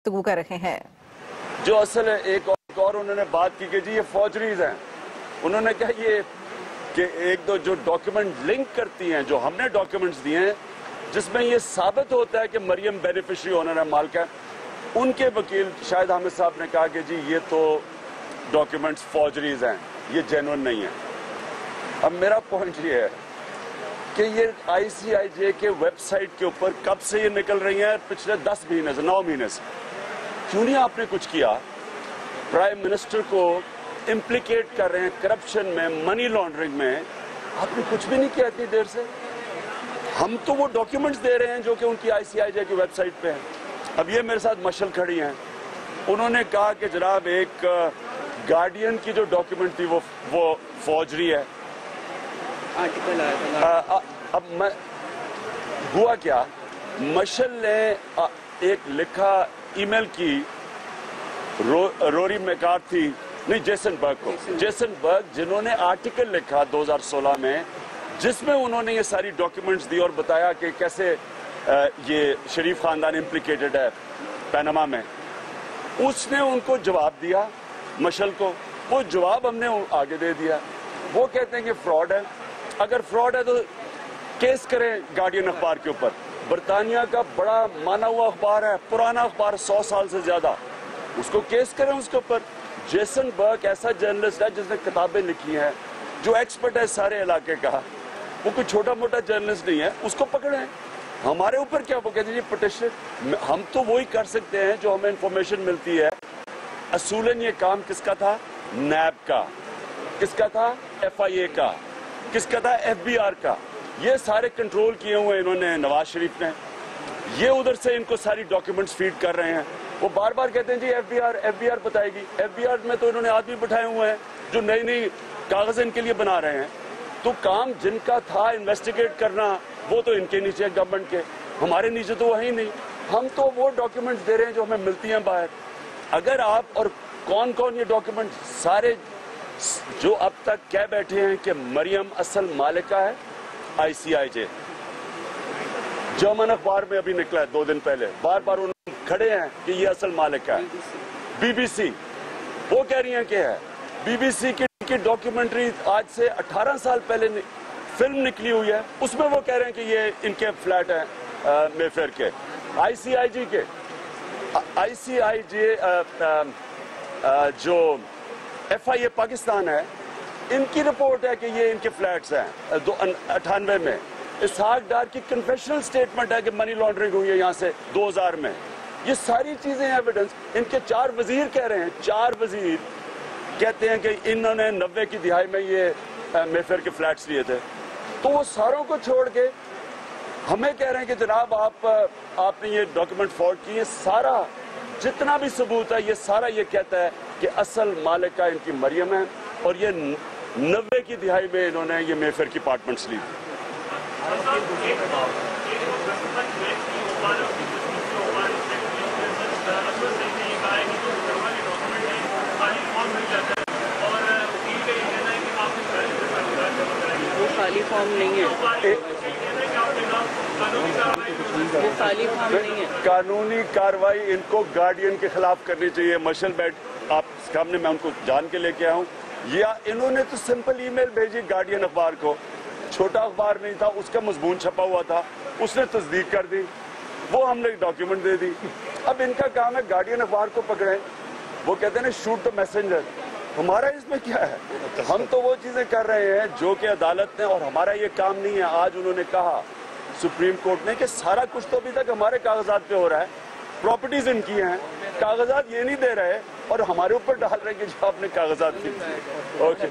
गुफ्तगू कर रहे हैं। जो असल है, एक और उन्होंने बात की कि जी ये फॉर्जरीज हैं। उन्होंने कहा ये कि एक दो जो डॉक्यूमेंट लिंक करती हैं, जो हमने डॉक्यूमेंट्स दिए हैं जिसमें ये साबित होता है कि मरियम बेनिफिशरी ओनर है, मालिक है, उनके वकील शाहिद हामिद साहब ने कहा कि जी ये तो डॉक्यूमेंट्स फॉर्जरीज हैं, ये जेन्युइन नहीं है। अब मेरा पॉइंट ये है कि ये ICIJ के वेबसाइट के ऊपर कब से ये निकल रही हैं, पिछले 10 महीने से, 9 महीने से। क्यों नहीं आपने कुछ किया? प्राइम मिनिस्टर को इम्प्लीकेट कर रहे हैं करप्शन में, मनी लॉन्ड्रिंग में, आपने कुछ भी नहीं किया इतनी देर से। हम तो वो डॉक्यूमेंट्स दे रहे हैं जो कि उनकी ICIJ की वेबसाइट पे हैं। अब ये मेरे साथ मशल खड़ी हैं, उन्होंने कहा कि जनाब एक गार्डियन की जो डॉक्यूमेंट थी वो फॉर्जरी है। आर्टिकल आया था। अब मैं हुआ क्या, मशल ने एक लिखा ईमेल की रोरी मैकार्थी, नहीं जेसन बर्ग को, जेसन बर्ग जिन्होंने आर्टिकल लिखा 2016 में जिसमें उन्होंने ये सारी डॉक्यूमेंट्स दी और बताया कि कैसे ये शरीफ खानदान इम्प्लिकेटेड है पैनामा में। उसने उनको जवाब दिया मशल को, वो जवाब हमने आगे दे दिया। वो कहते हैं कि फ्रॉड है। अगर फ्रॉड है तो केस करें गार्डियन अखबार के ऊपर। बरतानिया का बड़ा माना हुआ अखबार है, पुराना अखबार, 100 साल से ज्यादा, उसको केस करें उसके ऊपर। जेसन बर्ग ऐसा जर्नलिस्ट है जिसने किताबें लिखी हैं, जो एक्सपर्ट है सारे इलाके का, वो कोई छोटा मोटा जर्नलिस्ट नहीं है, उसको पकड़ें। हमारे ऊपर क्या, वो कहते हैं पिटिशन। हम तो वही कर सकते हैं जो हमें इंफॉर्मेशन मिलती है। असूलन ये काम किसका था? नैब का। किसका था? FIA का। किसका था? FBR का। ये सारे कंट्रोल किए हुए इन्होंने, नवाज शरीफ ने। ये उधर से इनको सारी डॉक्यूमेंट्स फीड कर रहे हैं। वो बार बार कहते हैं जी FBR बताएगी। FBR में तो इन्होंने आदमी बिठाए हुए हैं जो नई नई कागज इनके लिए बना रहे हैं। तो काम जिनका था इन्वेस्टिगेट करना, वो तो इनके नीचे है, गवर्नमेंट के। हमारे नीचे तो वही नहीं। हम तो वो डॉक्यूमेंट्स दे रहे हैं जो हमें मिलती हैं बाहर। अगर आप, और कौन कौन ये डॉक्यूमेंट, सारे जो अब तक कह बैठे हैं कि मरियम असल मालिका है, ICIJ। जर्मन अखबार में अभी निकला है 2 दिन पहले, बार बार उन्होंने खड़े हैं कि ये असल मालिका है। BBC वो कह रही हैं कि है। BBC की डॉक्यूमेंट्री आज से 18 साल पहले फिल्म निकली हुई है, उसमें वो कह रहे हैं कि ये इनके फ्लैट हैं मेफेयर के। ICIJ जो FIA पाकिस्तान है, इनकी रिपोर्ट है कि ये इनके फ्लैट्स हैं 98 में। इसहाक डार की कन्फेशनल स्टेटमेंट है कि मनी लॉन्ड्रिंग हुई है यहाँ से 2000 में। ये सारी चीजें एविडेंस। इनके 4 वजीर कह रहे हैं, 4 वजीर कहते हैं कि इन्होंने 90 की दिहाई में ये मेफेयर के फ्लैट्स लिए थे। तो वो सारों को छोड़ के हमें कह रहे हैं कि जनाब आपने ये डॉक्यूमेंट फॉर्ड किए। सारा जितना भी सबूत है, ये सारा ये कहता है कि असल मालिका इनकी मरियम है और ये 90 की दिहाई में इन्होंने ये मेफेयर की अपार्टमेंट्स ली। वो खाली फॉर्म नहीं है, वो खाली फॉर्म नहीं है। कानूनी कार्रवाई इनको गार्डियन के खिलाफ करनी चाहिए। मशल बैठ आप सामने, मैं उनको जान के लेके आया हूँ। या इन्होंने तो सिंपल ईमेल भेजी गार्डियन अखबार को, छोटा अखबार नहीं था, उसका मजमून छपा हुआ था, उसने तस्दीक कर दी, वो हमने डॉक्यूमेंट दे दी। अब इनका काम है गार्डियन अखबार को पकड़े। वो कहते हैं ना शूट द मैसेंजर। हमारा इसमें क्या है? हम तो वो चीजें कर रहे हैं जो कि अदालत ने, और हमारा ये काम नहीं है। आज उन्होंने कहा सुप्रीम कोर्ट ने कि सारा कुछ तो अभी तक हमारे कागजात पे हो रहा है, प्रॉपर्टीज इनकी हैं, कागजात ये नहीं दे रहे और हमारे ऊपर डाल रहे हैं कि जो आपने कागजात की। ओके।